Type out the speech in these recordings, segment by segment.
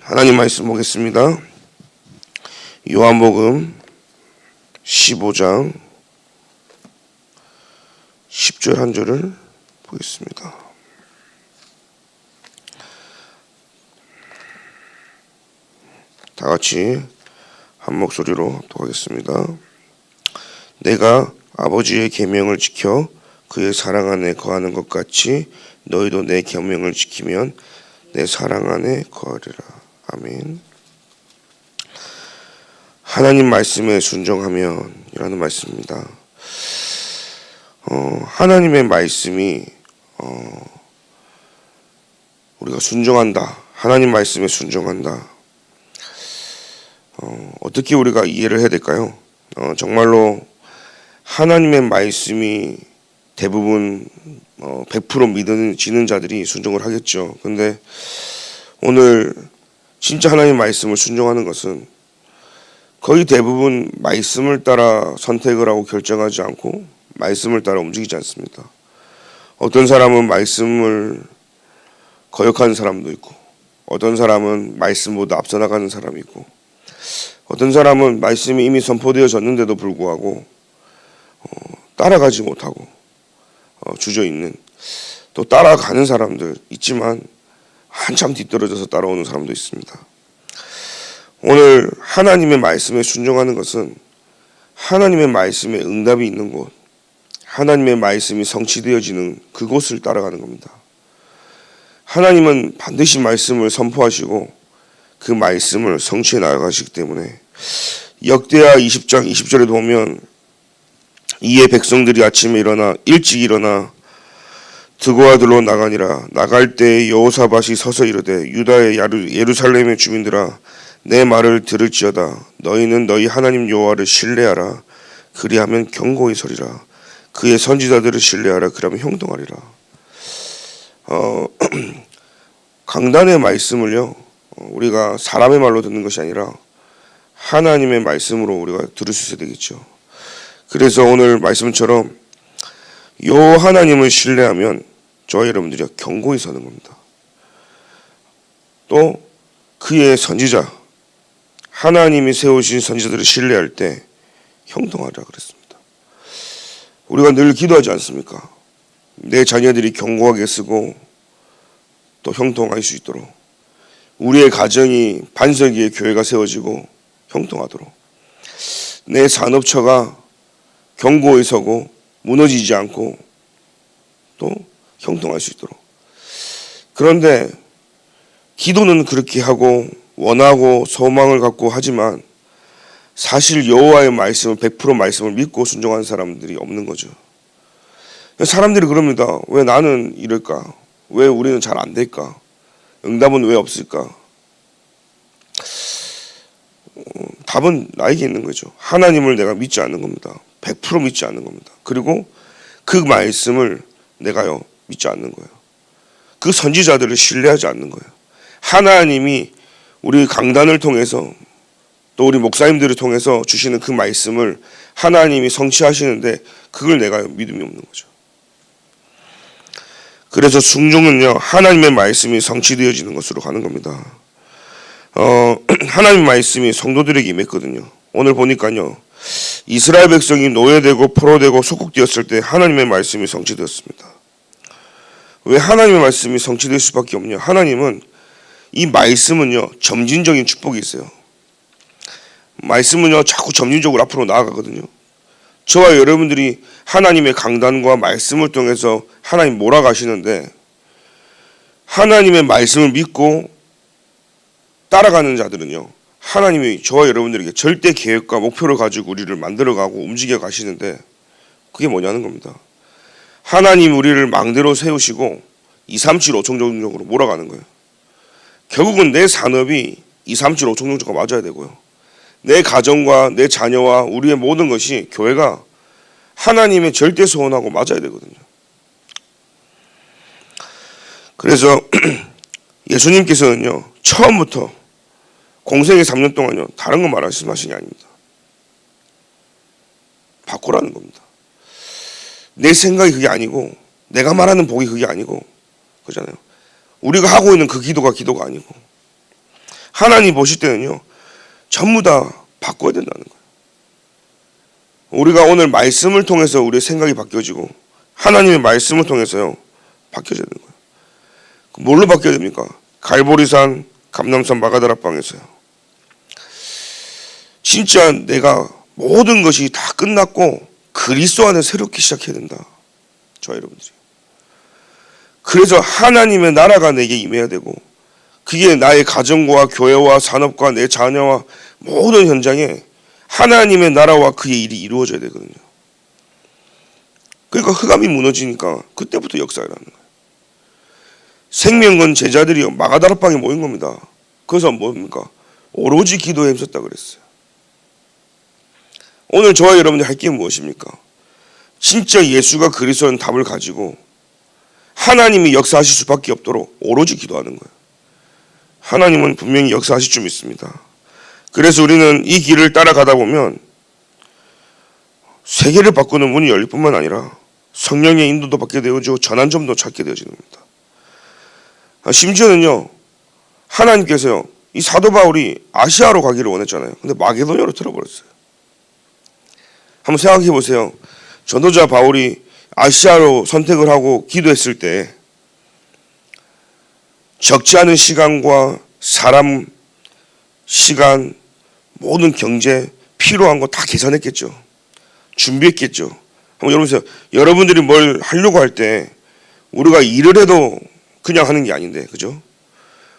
하나님 말씀 보겠습니다. 요한복음 15장 10절 한 절을 보겠습니다. 다 같이 한 목소리로 합독하겠습니다. 내가 아버지의 계명을 지켜 그의 사랑 안에 거하는 것 같이 너희도 내 계명을 지키면 내 사랑 안에 거하리라. 아멘. 하나님 말씀에 순종하면 이라는 말씀입니다. 하나님의 말씀이 우리가 순종한다. 하나님 말씀에 순종한다. 어떻게 우리가 이해를 해야 될까요? 정말로 하나님의 말씀이 대부분 100% 믿어지는 자들이 순종을 하겠죠. 근데 오늘 진짜 하나님의 말씀을 순종하는 것은 거의 대부분 말씀을 따라 선택을 하고 결정하지 않고 말씀을 따라 움직이지 않습니다. 어떤 사람은 말씀을 거역하는 사람도 있고, 어떤 사람은 말씀보다 앞서 나가는 사람이 있고, 어떤 사람은 말씀이 이미 선포되어졌는데도 불구하고 따라가지 못하고 주저있는, 또 따라가는 사람들 있지만 한참 뒤떨어져서 따라오는 사람도 있습니다. 오늘 하나님의 말씀에 순종하는 것은 하나님의 말씀에 응답이 있는 곳, 하나님의 말씀이 성취되어지는 그곳을 따라가는 겁니다. 하나님은 반드시 말씀을 선포하시고 그 말씀을 성취해 나가시기 때문에 역대하 20장 20절에 보면 이에 백성들이 아침에 일찍 일어나 드고아들로 나가니라. 나갈 때 여호사밧이 서서 이르되 유다의 예루살렘의 주민들아 내 말을 들을지어다. 너희는 너희 하나님 여호와를 신뢰하라. 그리하면 견고히 서리라. 그의 선지자들을 신뢰하라. 그러면 형통하리라. 강단의 말씀을요, 우리가 사람의 말로 듣는 것이 아니라 하나님의 말씀으로 우리가 들을 수 있어야 되겠죠. 그래서 오늘 말씀처럼 요 하나님을 신뢰하면 저와 여러분들이 견고히 서는 겁니다. 또 그의 선지자, 하나님이 세우신 선지자들을 신뢰할 때 형통하라 그랬습니다. 우리가 늘 기도하지 않습니까? 내 자녀들이 견고하게 쓰고 또 형통할 수 있도록, 우리의 가정이 반석 위에 교회가 세워지고 형통하도록, 내 산업처가 견고히 서고 무너지지 않고 또 형통할 수 있도록. 그런데 기도는 그렇게 하고 원하고 소망을 갖고 하지만 사실 여호와의 말씀을 100% 말씀을 믿고 순종하는 사람들이 없는 거죠. 사람들이 그럽니다. 왜 나는 이럴까? 왜 우리는 잘 안 될까? 응답은 왜 없을까? 답은 나에게 있는 거죠. 하나님을 내가 믿지 않는 겁니다. 100% 믿지 않는 겁니다. 그리고 그 말씀을 내가요 믿지 않는 거예요. 그 선지자들을 신뢰하지 않는 거예요. 하나님이 우리 강단을 통해서 또 우리 목사님들을 통해서 주시는 그 말씀을 하나님이 성취하시는데 그걸 내가 믿음이 없는 거죠. 그래서 순종은요 하나님의 말씀이 성취되어지는 것으로 가는 겁니다. 하나님의 말씀이 성도들에게 임했거든요. 오늘 보니까요 이스라엘 백성이 노예되고 포로되고 속국되었을 때 하나님의 말씀이 성취되었습니다. 왜 하나님의 말씀이 성취될 수밖에 없냐? 하나님은 이 말씀은요 점진적인 축복이 있어요. 말씀은요 자꾸 점진적으로 앞으로 나아가거든요. 저와 여러분들이 하나님의 강단과 말씀을 통해서 하나님 몰아가시는데, 하나님의 말씀을 믿고 따라가는 자들은요 하나님이 저와 여러분들에게 절대 계획과 목표를 가지고 우리를 만들어가고 움직여 가시는데, 그게 뭐냐는 겁니다. 하나님 우리를 망대로 세우시고 2, 3, 7, 5천 종족으로 몰아가는 거예요. 결국은 내 산업이 2, 3, 7, 5천 종족과 맞아야 되고요, 내 가정과 내 자녀와 우리의 모든 것이 교회가 하나님의 절대 소원하고 맞아야 되거든요. 그래서 예수님께서는요 처음부터 공생의 3년 동안요 다른 거 말씀하신 게 아닙니다. 바꾸라는 겁니다. 내 생각이 그게 아니고 내가 말하는 복이 그게 아니고 그잖아요. 우리가 하고 있는 그 기도가 아니고 하나님 보실 때는요, 전부 다 바꿔야 된다는 거예요. 우리가 오늘 말씀을 통해서 우리의 생각이 바뀌어지고 하나님의 말씀을 통해서요, 바뀌어져야 되는 거예요. 뭘로 바뀌어야 됩니까? 갈보리산, 감람산, 마가다락방에서요. 진짜 내가 모든 것이 다 끝났고 그리스도 안에 새롭게 시작해야 된다. 저와 여러분들이. 그래서 하나님의 나라가 내게 임해야 되고 그게 나의 가정과 교회와 산업과 내 자녀와 모든 현장에 하나님의 나라와 그의 일이 이루어져야 되거든요. 그러니까 흑암이 무너지니까 그때부터 역사를 하는 거예요. 생명건 제자들이 마가다락방에 모인 겁니다. 그래서 뭡니까? 오로지 기도에 힘썼다 그랬어요. 오늘 저와 여러분들이 할 게 무엇입니까? 진짜 예수가 그리스도는 답을 가지고 하나님이 역사하실 수밖에 없도록 오로지 기도하는 거예요. 하나님은 분명히 역사하실 줄 믿습니다. 그래서 우리는 이 길을 따라가다 보면 세계를 바꾸는 문이 열릴 뿐만 아니라 성령의 인도도 받게 되어지고 전환점도 찾게 되어지는 겁니다. 심지어는요, 하나님께서요, 이 사도 바울이 아시아로 가기를 원했잖아요. 근데 마게도냐로 틀어버렸어요. 한번 생각해 보세요. 전도자 바울이 아시아로 선택을 하고 기도했을 때 적지 않은 시간과 사람, 시간, 모든 경제, 필요한 거 다 계산했겠죠. 준비했겠죠. 한번 여러분 보세요. 여러분들이 뭘 하려고 할 때 우리가 일을 해도 그냥 하는 게 아닌데, 그죠?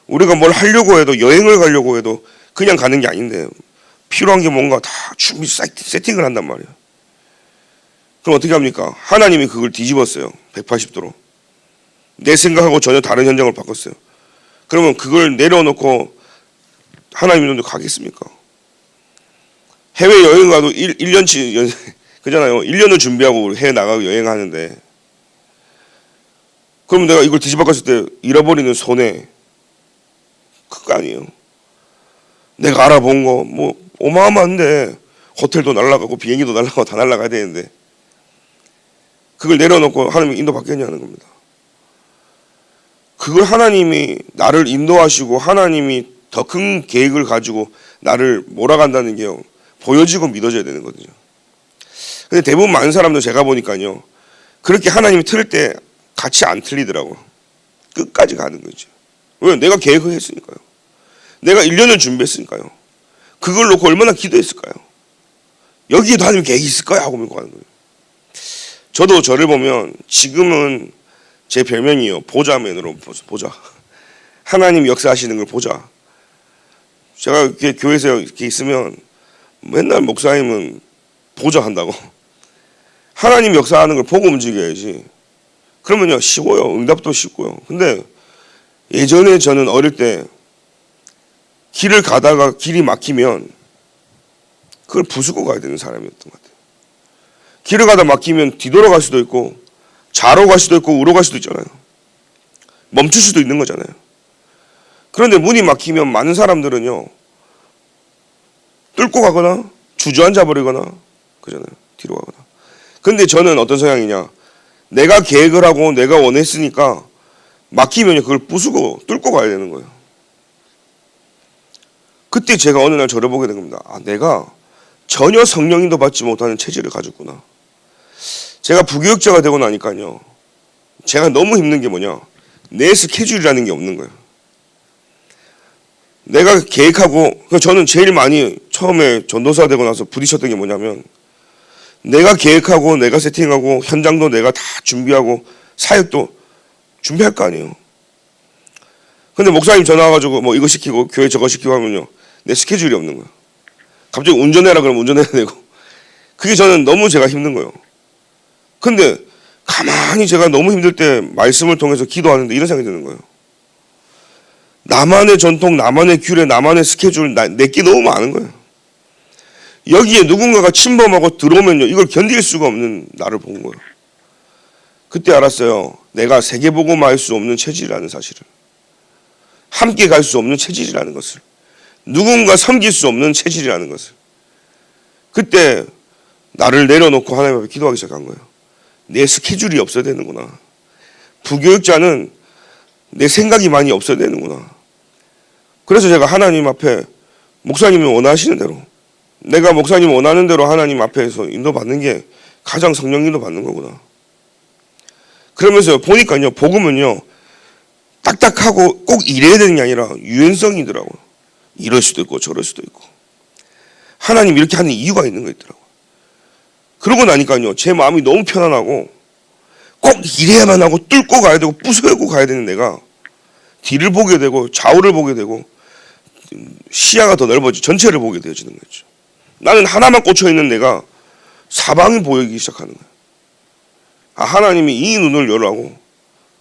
우리가 뭘 하려고 해도, 여행을 가려고 해도 그냥 가는 게 아닌데 필요한 게 뭔가 다 준비 세팅을 한단 말이에요. 그럼 어떻게 합니까? 하나님이 그걸 뒤집었어요. 180도로. 내 생각하고 전혀 다른 현장을 바꿨어요. 그러면 그걸 내려놓고 하나님 눈도 가겠습니까? 해외여행 가도 1년치 그잖아요. 1년을 준비하고 해외 나가고 여행하는데, 그러면 내가 이걸 뒤집어갔을 때 잃어버리는 손해 그거 아니에요. 내가 알아본 거 뭐 어마어마한데 호텔도 날아가고 비행기도 날아가고 다 날아가야 되는데 그걸 내려놓고 하나님 인도 받겠냐는 겁니다. 그걸 하나님이 나를 인도하시고 하나님이 더 큰 계획을 가지고 나를 몰아간다는 게요, 보여지고 믿어져야 되는 거거든요. 근데 대부분 많은 사람들 제가 보니까요, 그렇게 하나님이 틀 때 같이 안 틀리더라고. 끝까지 가는 거죠. 왜? 내가 계획을 했으니까요. 내가 1년을 준비했으니까요. 그걸 놓고 얼마나 기도했을까요? 여기에도 하나님 계획이 있을 거야 하고 믿고 가는 거예요. 저도 저를 보면 지금은 제 별명이요, 보자맨으로 보자. 하나님 역사하시는 걸 보자. 제가 이렇게 교회에서 이렇게 있으면 맨날 목사님은 보자 한다고. 하나님 역사하는 걸 보고 움직여야지. 그러면요, 쉬워요. 응답도 쉽고요. 근데 예전에 저는 어릴 때 길을 가다가 길이 막히면 그걸 부수고 가야 되는 사람이었던 것 같아요. 길을 가다 막히면 뒤돌아갈 수도 있고 좌로 갈 수도 있고 우로 갈 수도 있잖아요. 멈출 수도 있는 거잖아요. 그런데 문이 막히면 많은 사람들은요, 뚫고 가거나 주저앉아 버리거나 그러잖아요. 뒤로 가거나. 근데 저는 어떤 성향이냐, 내가 계획을 하고 내가 원했으니까 막히면 그걸 부수고 뚫고 가야 되는 거예요. 그때 제가 어느 날 저를 보게 된 겁니다. 아, 내가 전혀 성령인도 받지 못하는 체질을 가졌구나. 제가 부교육자가 되고 나니까요, 제가 너무 힘든 게 뭐냐, 내 스케줄이라는 게 없는 거예요. 내가 계획하고, 저는 제일 많이 처음에 전도사 되고 나서 부딪혔던 게 뭐냐면, 내가 계획하고 내가 세팅하고 현장도 내가 다 준비하고 사역도 준비할 거 아니에요. 근데 목사님 전화 와가지고 뭐 이거 시키고 교회 저거 시키고 하면요, 내 스케줄이 없는 거예요. 갑자기 운전해라 그러면 운전해야 되고, 그게 저는 너무 제가 힘든 거예요. 근데 가만히 제가 너무 힘들 때 말씀을 통해서 기도하는데 이런 생각이 드는 거예요. 나만의 전통, 나만의 규례, 나만의 스케줄, 내게 너무 많은 거예요. 여기에 누군가가 침범하고 들어오면요, 이걸 견딜 수가 없는 나를 본 거예요. 그때 알았어요. 내가 세계복음화 할 수 없는 체질이라는 사실을. 함께 갈 수 없는 체질이라는 것을. 누군가 섬길 수 없는 체질이라는 것을. 그때 나를 내려놓고 하나님 앞에 기도하기 시작한 거예요. 내 스케줄이 없어야 되는구나. 부교육자는 내 생각이 많이 없어야 되는구나. 그래서 제가 하나님 앞에 목사님이 원하시는 대로, 내가 목사님이 원하는 대로 하나님 앞에서 인도받는 게 가장 성령 인도 받는 거구나. 그러면서 보니까요, 복음은요 딱딱하고 꼭 이래야 되는 게 아니라 유연성이더라고요. 이럴 수도 있고 저럴 수도 있고 하나님 이렇게 하는 이유가 있는 거 있더라고요. 그러고 나니까요 제 마음이 너무 편안하고, 꼭 이래야만 하고 뚫고 가야 되고 부수고 가야 되는 내가 뒤를 보게 되고 좌우를 보게 되고 시야가 더 넓어지고 전체를 보게 되어지는 거죠. 나는 하나만 꽂혀 있는 내가 사방이 보이기 시작하는 거예요. 아, 하나님이 이 눈을 열라고.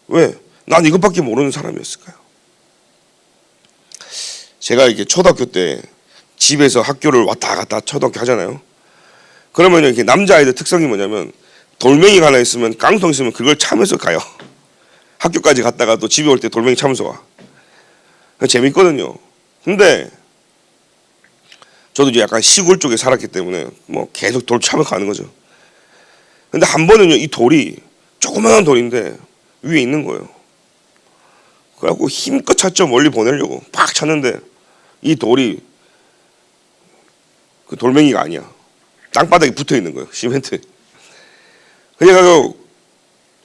왜? 난 이것밖에 모르는 사람이었을까요? 제가 이렇게 초등학교 때 집에서 학교를 왔다 갔다 초등학교 하잖아요. 그러면 이렇게 남자아이들 특성이 뭐냐면 돌멩이가 하나 있으면 깡통 있으면 그걸 차면서 가요. 학교까지 갔다가 또 집에 올 때 돌멩이 차면서 와. 재밌거든요. 근데 저도 이제 약간 시골 쪽에 살았기 때문에 뭐 계속 돌 차면서 가는 거죠. 근데 한 번은요 이 돌이 조그마한 돌인데 위에 있는 거예요. 그래갖고 힘껏 찼죠. 멀리 보내려고 팍 찼는데 이 돌이 그 돌멩이가 아니야. 땅바닥에 붙어 있는 거예요. 시멘트. 그래서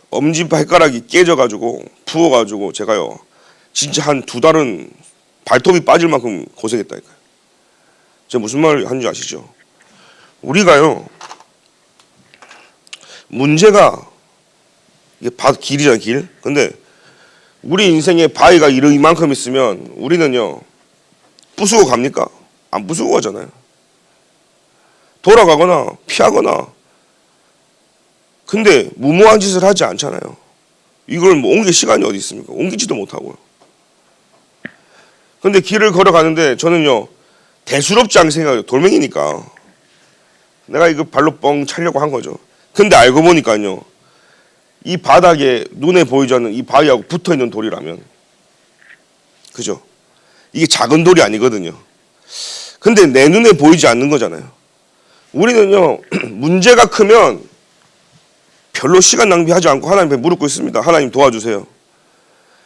엄지발가락이 깨져가지고 부어가지고 제가요 진짜 한 2달은 발톱이 빠질 만큼 고생했다니까요. 제가 무슨 말 하는지 아시죠? 우리가요 문제가 이게 길이잖아요. 길. 근데 우리 인생에 바위가 이만큼 있으면 우리는요 부수고 갑니까? 안 부수고 가잖아요. 돌아가거나 피하거나. 근데 무모한 짓을 하지 않잖아요. 이걸 뭐 옮길 시간이 어디 있습니까? 옮기지도 못하고요. 근데 길을 걸어가는데 저는요 대수롭지 않게 생각해요. 돌멩이니까 내가 이거 발로 뻥 차려고 한 거죠. 근데 알고 보니까요 이 바닥에 눈에 보이지 않는 이 바위하고 붙어있는 돌이라면, 그죠? 이게 작은 돌이 아니거든요. 근데 내 눈에 보이지 않는 거잖아요. 우리는요 문제가 크면 별로 시간 낭비하지 않고 하나님 앞에 무릎 꿇습니다. 하나님 도와주세요.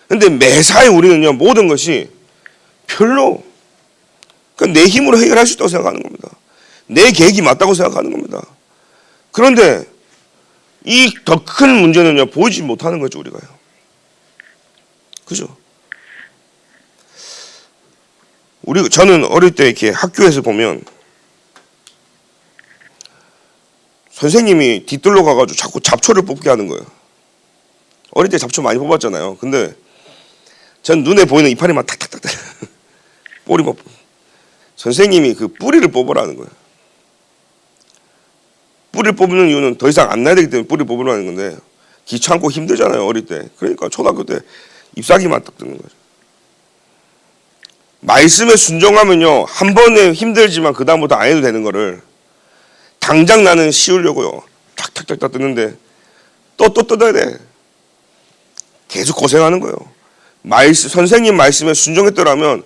근데 매사에 우리는요 모든 것이 별로 내 힘으로 해결할 수 있다고 생각하는 겁니다. 내 계획이 맞다고 생각하는 겁니다. 그런데 이 더 큰 문제는요 보이지 못하는 거죠. 우리가요. 그죠? 저는 어릴 때 이렇게 학교에서 보면 선생님이 뒤뜰로 가가지고 자꾸 잡초를 뽑게 하는 거예요. 어릴 때 잡초 많이 뽑았잖아요. 근데 전 눈에 보이는 이파리만 탁탁탁탁 뿌리만 선생님이 그 뿌리를 뽑으라는 거예요. 뿌리를 뽑는 이유는 더 이상 안 나야 되기 때문에 뿌리를 뽑으라는 건데 귀찮고 힘들잖아요. 어릴 때. 그러니까 초등학교 때 잎사귀만 딱 뜯는 거죠. 말씀에 순종하면요 한 번에 힘들지만 그 다음부터 안 해도 되는 거를 당장 나는 씌우려고요 탁탁탁탁 뜯는데 또 뜯어야 돼. 계속 고생하는 거예요. 선생님 말씀에 순종했더라면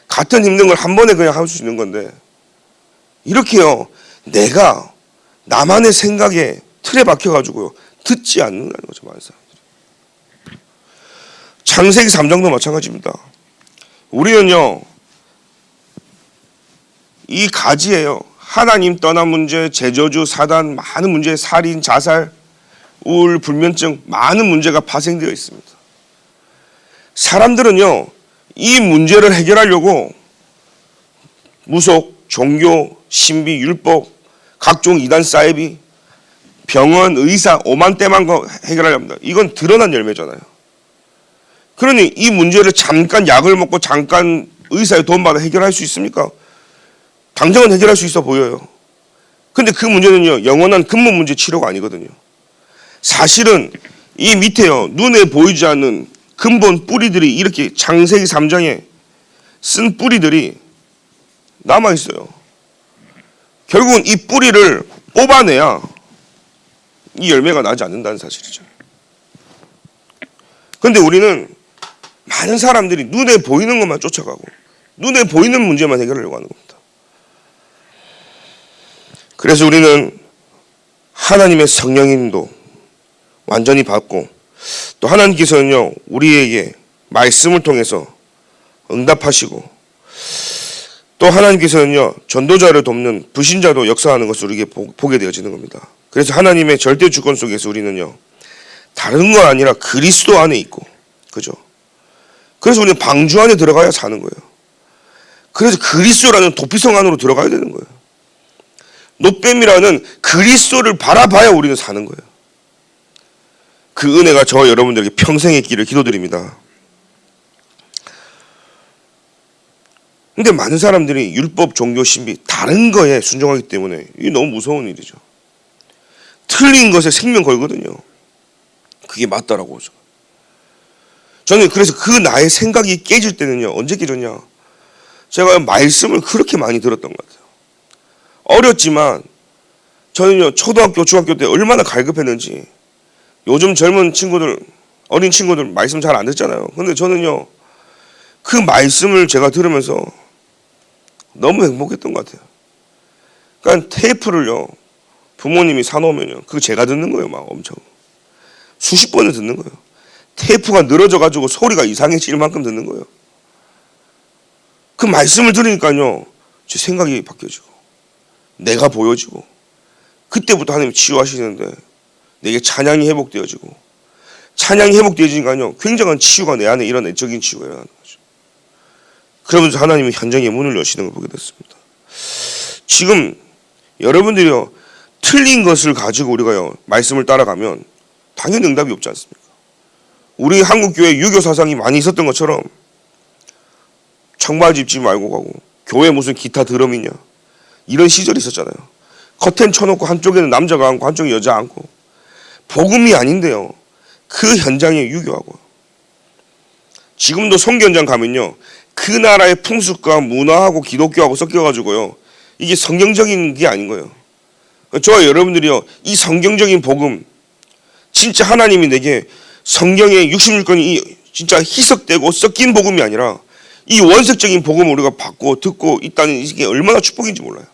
같은 힘든 걸 한 번에 그냥 할 수 있는 건데, 이렇게요 내가 나만의 생각에 틀에 박혀가지고요 듣지 않는다는 거죠. 많은 사람들이. 창세기 3장도 마찬가지입니다. 우리는요 이 가지예요. 하나님 떠난 문제, 제저주, 사단, 많은 문제, 살인, 자살, 우울, 불면증, 많은 문제가 파생되어 있습니다. 사람들은요 이 문제를 해결하려고 무속, 종교, 신비, 율법, 각종 이단 사이비, 병원, 의사, 오만때만 거 해결하려 합니다. 이건 드러난 열매잖아요. 그러니 이 문제를 잠깐 약을 먹고 잠깐 의사의 도움받아 해결할 수 있습니까? 당장은 해결할 수 있어 보여요. 근데 그 문제는요 영원한 근본 문제 치료가 아니거든요. 사실은 이 밑에요 눈에 보이지 않는 근본 뿌리들이 이렇게 창세기 3장에 쓴 뿌리들이 남아있어요. 결국은 이 뿌리를 뽑아내야 이 열매가 나지 않는다는 사실이죠. 그런데 우리는 많은 사람들이 눈에 보이는 것만 쫓아가고 눈에 보이는 문제만 해결하려고 하는 겁니다. 그래서 우리는 하나님의 성령님도 완전히 받고 또 하나님께서는요 우리에게 말씀을 통해서 응답하시고 또 하나님께서는요, 전도자를 돕는 불신자도 역사하는 것을 우리에게 보게 되어지는 겁니다. 그래서 하나님의 절대 주권 속에서 우리는요, 다른 건 아니라 그리스도 안에 있고, 그죠? 그래서 우리는 방주 안에 들어가야 사는 거예요. 그래서 그리스도라는 도피성 안으로 들어가야 되는 거예요. 노뱀이라는 그리스도를 바라봐야 우리는 사는 거예요. 그 은혜가 저와 여러분들에게 평생 있기를 기도드립니다. 근데 많은 사람들이 율법, 종교, 신비 다른 거에 순종하기 때문에 이게 너무 무서운 일이죠. 틀린 것에 생명 걸거든요. 그게 맞다라고. 저는 그래서 그 나의 생각이 깨질 때는요, 언제 깨졌냐? 제가 말씀을 그렇게 많이 들었던 것 같아요. 어렸지만 저는요, 초등학교, 중학교 때 얼마나 갈급했는지. 요즘 젊은 친구들, 어린 친구들 말씀 잘 안 듣잖아요. 근데 저는요, 그 말씀을 제가 들으면서 너무 행복했던 것 같아요. 그러니까 테이프를요, 부모님이 사놓으면요, 그거 제가 듣는 거예요. 막 엄청 수십 번을 듣는 거예요. 테이프가 늘어져 가지고 소리가 이상해질 만큼 듣는 거예요. 그 말씀을 들으니까요, 제 생각이 바뀌어지고 내가 보여지고, 그때부터 하나님 치유하시는데 내게 찬양이 회복되어지고, 찬양이 회복되어지니까요, 굉장한 치유가 내 안에, 이런 내적인 치유가 일어나는 거죠. 그러면서 하나님이 현장의 문을 여시는 걸 보게 됐습니다. 지금 여러분들이요, 틀린 것을 가지고 우리가요, 말씀을 따라가면 당연히 응답이 없지 않습니까? 우리 한국교회 유교 사상이 많이 있었던 것처럼 청바지 입지 말고 가고, 교회 무슨 기타 드럼이냐, 이런 시절이 있었잖아요. 커튼 쳐놓고 한쪽에는 남자가 앉고 한쪽에 여자 앉고. 복음이 아닌데요, 그 현장에 유교하고. 지금도 선교 현장 가면요, 그 나라의 풍습과 문화하고 기독교하고 섞여가지고요, 이게 성경적인 게 아닌 거예요. 저와 여러분들이요, 이 성경적인 복음, 진짜 하나님이 내게 성경의 66권이 진짜 희석되고 섞인 복음이 아니라 이 원색적인 복음을 우리가 받고 듣고 있다는 이게 얼마나 축복인지 몰라요.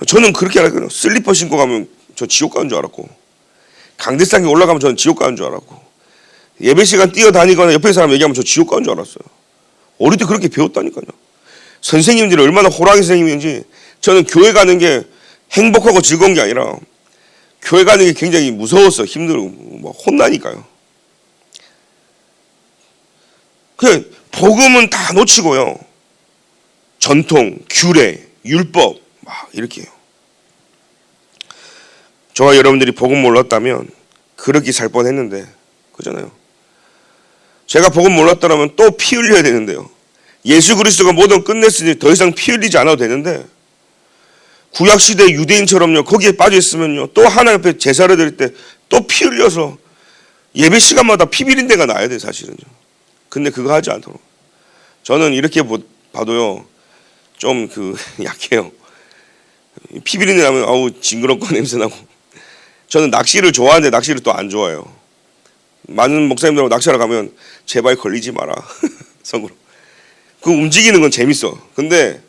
저는 그렇게 알았거든요. 슬리퍼 신고 가면 저 지옥 가는 줄 알았고, 강대상에 올라가면 저는 지옥 가는 줄 알았고, 예배 시간 뛰어다니거나 옆에 사람 얘기하면 저 지옥 가는 줄 알았어요. 어릴 때 그렇게 배웠다니까요. 선생님들이 얼마나 호랑이 선생님인지. 저는 교회 가는 게 행복하고 즐거운 게 아니라 교회 가는 게 굉장히 무서웠어요. 힘들고 뭐 혼나니까요. 그 복음은 다 놓치고요, 전통, 규례, 율법 막 이렇게 해요. 저와 여러분들이 복음 몰랐다면 그렇게 살 뻔했는데, 그잖아요. 제가 복음 몰랐더라면 또 피 흘려야 되는데요. 예수 그리스도가 모든 끝냈으니 더 이상 피 흘리지 않아도 되는데, 구약시대 유대인처럼요, 거기에 빠져있으면요, 또 하나님 앞에 제사를 드릴 때 또 피 흘려서 예배 시간마다 피 비린 데가 나야 돼, 사실은요. 근데 그거 하지 않도록. 저는 이렇게 봐도요, 좀 약해요. 피 비린 데 나면 아우 징그럽고 냄새나고. 저는 낚시를 좋아하는데 낚시를 또 안 좋아해요. 많은 목사님들하고 낚시하러 가면 제발 걸리지 마라. 성으로. 그 움직이는 건 재밌어. 근데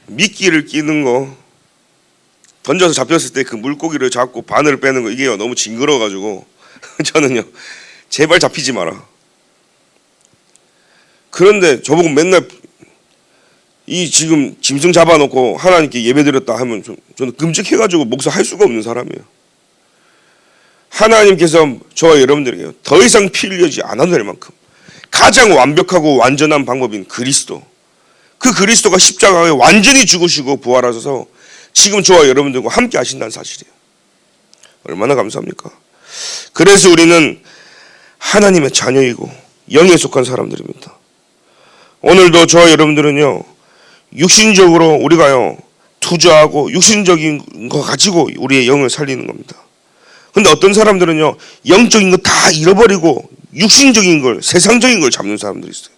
미끼를 끼는 거, 던져서 잡혔을 때 그 물고기를 잡고 바늘을 빼는 거, 이게요, 너무 징그러워가지고 저는요, 제발 잡히지 마라. 그런데 저보고 맨날 이 지금 짐승 잡아놓고 하나님께 예배드렸다 하면 저는 끔찍해가지고 목사할 수가 없는 사람이에요. 하나님께서 저와 여러분들에게 더 이상 피 흘리지 않아도 될 만큼 가장 완벽하고 완전한 방법인 그리스도, 그 그리스도가 십자가에 완전히 죽으시고 부활하셔서 지금 저와 여러분들과 함께 하신다는 사실이에요. 얼마나 감사합니까? 그래서 우리는 하나님의 자녀이고 영에 속한 사람들입니다. 오늘도 저와 여러분들은요, 육신적으로 우리가요, 투자하고 육신적인 거 가지고 우리의 영을 살리는 겁니다. 근데 어떤 사람들은요, 영적인 거 다 잃어버리고 육신적인 걸, 세상적인 걸 잡는 사람들이 있어요.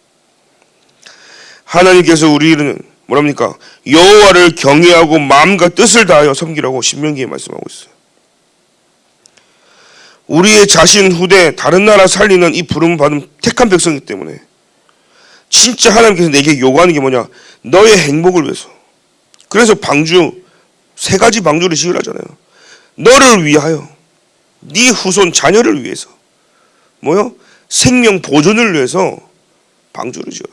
하나님께서 우리는 뭐랍니까? 여호와를 경외하고 마음과 뜻을 다하여 섬기라고 신명기에 말씀하고 있어요. 우리의 자신, 후대, 다른 나라 살리는 이 부름 받은 택한 백성이기 때문에 진짜 하나님께서 내게 요구하는 게 뭐냐? 너의 행복을 위해서. 그래서 방주, 3가지 방주를 지으라잖아요. 너를 위하여, 네 후손 자녀를 위해서, 뭐요? 생명 보존을 위해서 방주를 지어라.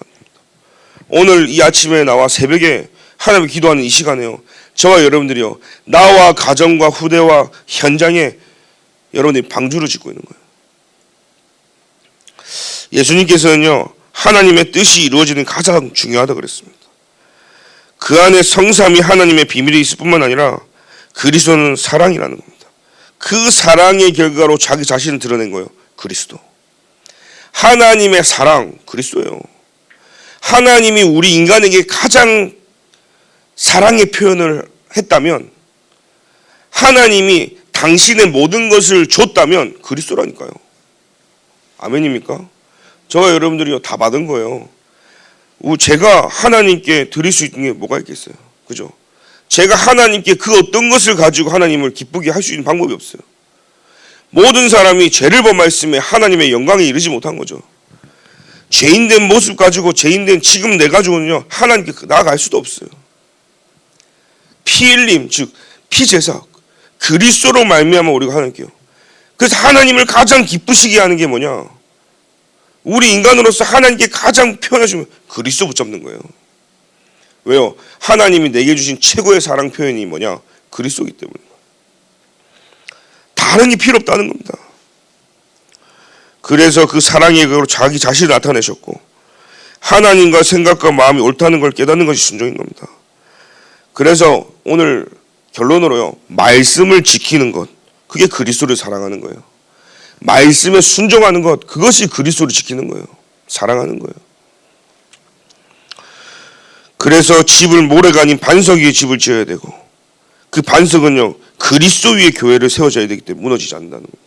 오늘 이 아침에 나와 새벽에 하나님 기도하는 이 시간에요. 저와 여러분들이요. 나와 가정과 후대와 현장에 여러분들이 방주를 짓고 있는 거예요. 예수님께서는요. 하나님의 뜻이 이루어지는 가장 중요하다고 그랬습니다. 그 안에 성삼위 하나님의 비밀이 있을 뿐만 아니라 그리스도는 사랑이라는 겁니다. 그 사랑의 결과로 자기 자신을 드러낸 거예요. 그리스도. 하나님의 사랑, 그리스도예요. 하나님이 우리 인간에게 가장 사랑의 표현을 했다면, 하나님이 당신의 모든 것을 줬다면 그리스도라니까요. 아멘입니까? 저와 여러분들이 다 받은 거예요. 제가 하나님께 드릴 수 있는 게 뭐가 있겠어요? 그죠? 제가 하나님께 그 어떤 것을 가지고 하나님을 기쁘게 할 수 있는 방법이 없어요. 모든 사람이 죄를 범하였음에 하나님의 영광에 이르지 못한 거죠. 죄인된 모습 가지고 죄인된 지금 내 가지고는요 하나님께 나아갈 수도 없어요. 피 흘림, 즉 피제사, 그리스도로 말미암아 우리가 하나님께요. 그래서 하나님을 가장 기쁘시게 하는 게 뭐냐? 우리 인간으로서 하나님께 가장 표현하시면 그리스도 붙잡는 거예요. 왜요? 하나님이 내게 주신 최고의 사랑 표현이 뭐냐? 그리스도이기 때문에. 다른 게 필요 없다는 겁니다. 그래서 그 사랑의 그로 자기 자신을 나타내셨고, 하나님과 생각과 마음이 옳다는 걸 깨닫는 것이 순종인 겁니다. 그래서 오늘 결론으로요, 말씀을 지키는 것, 그게 그리스도를 사랑하는 거예요. 말씀에 순종하는 것, 그것이 그리스도를 지키는 거예요. 사랑하는 거예요. 그래서 집을 모래가 아닌 반석 위에 집을 지어야 되고, 그 반석은요 그리스도 위에 교회를 세워져야 되기 때문에 무너지지 않는다는 겁니다.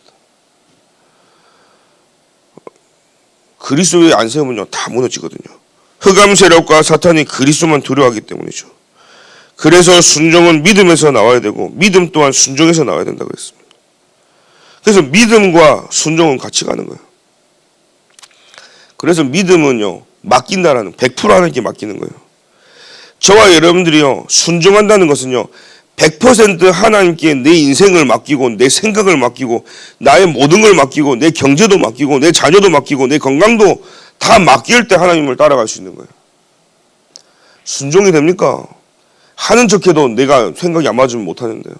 그리스도 위에 안 세우면요 다 무너지거든요. 흑암 세력과 사탄이 그리스도만 두려워하기 때문이죠. 그래서 순종은 믿음에서 나와야 되고, 믿음 또한 순종에서 나와야 된다고 했습니다. 그래서 믿음과 순종은 같이 가는 거예요. 그래서 믿음은요 맡긴다라는, 100% 하나님께 맡기는 거예요. 저와 여러분들이요 순종한다는 것은요 100% 하나님께 내 인생을 맡기고, 내 생각을 맡기고, 나의 모든 걸 맡기고, 내 경제도 맡기고, 내 자녀도 맡기고, 내 건강도 다 맡길 때 하나님을 따라갈 수 있는 거예요. 순종이 됩니까? 하는 척해도 내가 생각이 안 맞으면 못 하는데요.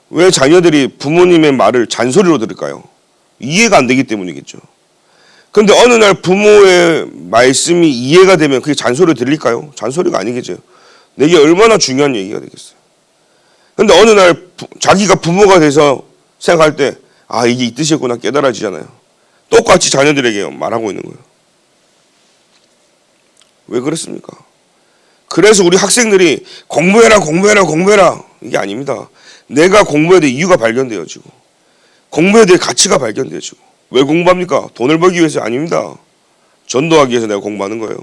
왜 자녀들이 부모님의 말을 잔소리로 들을까요? 이해가 안 되기 때문이겠죠. 그런데 어느 날 부모의 말씀이 이해가 되면 그게 잔소리로 들릴까요? 잔소리가 아니겠죠. 내게 얼마나 중요한 얘기가 되겠어요. 그런데 어느 날 자기가 부모가 돼서 생각할 때, 아 이게 이 뜻이었구나 깨달아지잖아요. 똑같이 자녀들에게 말하고 있는 거예요. 왜 그렇습니까? 그래서 우리 학생들이 공부해라 공부해라 공부해라 이게 아닙니다. 내가 공부해야 될 이유가 발견되어지고, 공부해야 될 가치가 발견되어지고. 왜 공부합니까? 돈을 벌기 위해서 아닙니다. 전도하기 위해서 내가 공부하는 거예요.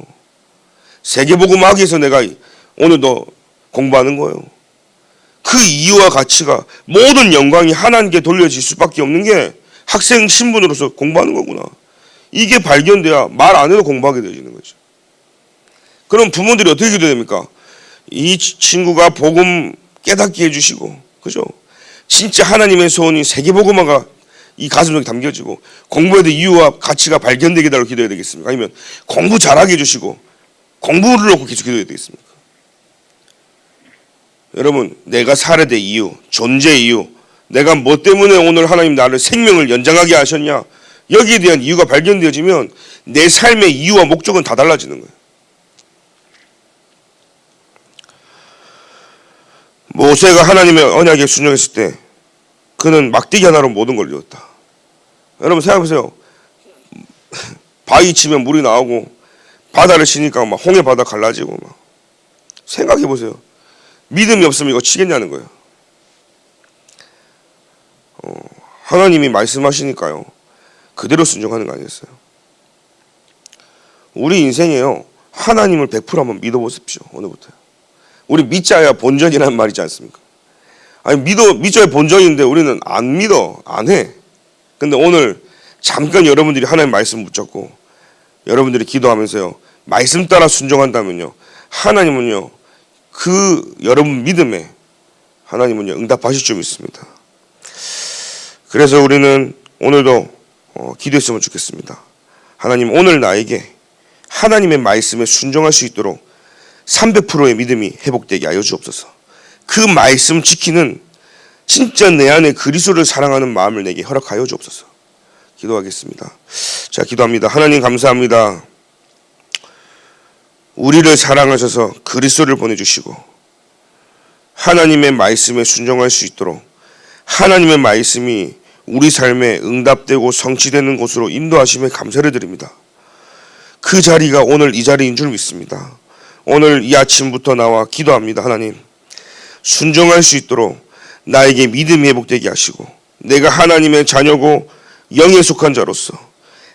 세계복음하기 위해서 내가 오늘도 공부하는 거예요. 그 이유와 가치가, 모든 영광이 하나님께 돌려질 수밖에 없는 게 학생 신분으로서 공부하는 거구나. 이게 발견돼야 말 안 해도 공부하게 되어지는 거죠. 그럼 부모들이 어떻게 기도됩니까? 이 친구가 복음 깨닫게 해주시고, 그죠? 진짜 하나님의 소원이 세계복음화가 이 가슴속에 담겨지고, 공부에 대한 이유와 가치가 발견되게 달라고 기도해야 되겠습니까? 아니면 공부 잘하게 해주시고 공부를 놓고 계속 기도해야 되겠습니까? 여러분, 내가 살아야 될 이유, 존재 이유, 내가 뭐 때문에 오늘 하나님 나를 생명을 연장하게 하셨냐, 여기에 대한 이유가 발견되어지면 내 삶의 이유와 목적은 다 달라지는 거예요. 모세가 하나님의 언약에 순종했을 때 그는 막대기 하나로 모든 걸 이뤘다. 여러분 생각해보세요. 바위 치면 물이 나오고, 바다를 치니까 막 홍해 바다 갈라지고, 막 생각해보세요. 믿음이 없으면 이거 치겠냐는 거예요. 하나님이 말씀하시니까요 그대로 순종하는 거 아니겠어요? 우리 인생에요 하나님을 100% 한번 믿어보십시오. 오늘부터. 우리 믿자야 본전이라는 말이지 않습니까? 아니 믿어야 본전인데 우리는 안 믿어, 안 해. 근데 오늘 잠깐 여러분들이 하나님 말씀 붙잡고 여러분들이 기도하면서요 말씀 따라 순종한다면요 하나님은요 그 여러분 믿음에 하나님은요 응답하실 줄 믿습니다. 그래서 우리는 오늘도 기도했으면 좋겠습니다. 하나님, 오늘 나에게 하나님의 말씀에 순종할 수 있도록 300%의 믿음이 회복되게 하여 주옵소서. 그 말씀 지키는 진짜 내 안에 그리스도를 사랑하는 마음을 내게 허락하여 주옵소서. 기도하겠습니다. 자, 기도합니다. 하나님 감사합니다. 우리를 사랑하셔서 그리스도를 보내주시고 하나님의 말씀에 순종할 수 있도록 하나님의 말씀이 우리 삶에 응답되고 성취되는 곳으로 인도하심에 감사를 드립니다. 그 자리가 오늘 이 자리인 줄 믿습니다. 오늘 이 아침부터 나와 기도합니다. 하나님, 순종할 수 있도록 나에게 믿음이 회복되게 하시고 내가 하나님의 자녀고 영에 속한 자로서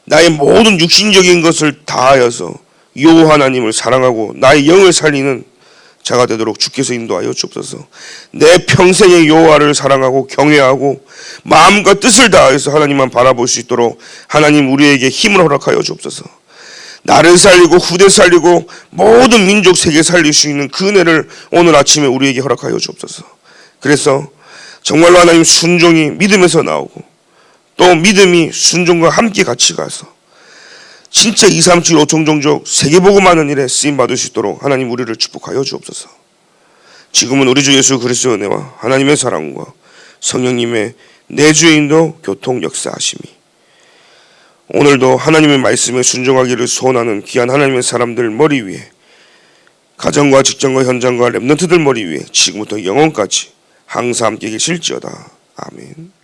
나의 모든 육신적인 것을 다하여서 여호와 하나님을 사랑하고 나의 영을 살리는 자가 되도록 주께서 인도하여 주옵소서. 내 평생의 여호와를 사랑하고 경외하고 마음과 뜻을 다해서 하나님만 바라볼 수 있도록 하나님 우리에게 힘을 허락하여 주옵소서. 나를 살리고 후대 살리고 모든 민족 세계 살릴 수 있는 그 은혜를 오늘 아침에 우리에게 허락하여 주옵소서. 그래서 정말로 하나님 순종이 믿음에서 나오고 또 믿음이 순종과 함께 같이 가서 진짜 2, 3, 7, 5천 종족 세계복음하는 일에 쓰임받을 수 있도록 하나님 우리를 축복하여 주옵소서. 지금은 우리 주 예수 그리스도의 은혜와 하나님의 사랑과 성령님의 내주의 인도 교통 역사하심이 오늘도 하나님의 말씀에 순종하기를 소원하는 귀한 하나님의 사람들 머리 위에 가정과 직장과 현장과 렘넌트들 머리 위에 지금부터 영원까지 항상 함께 계실지어다. 아멘.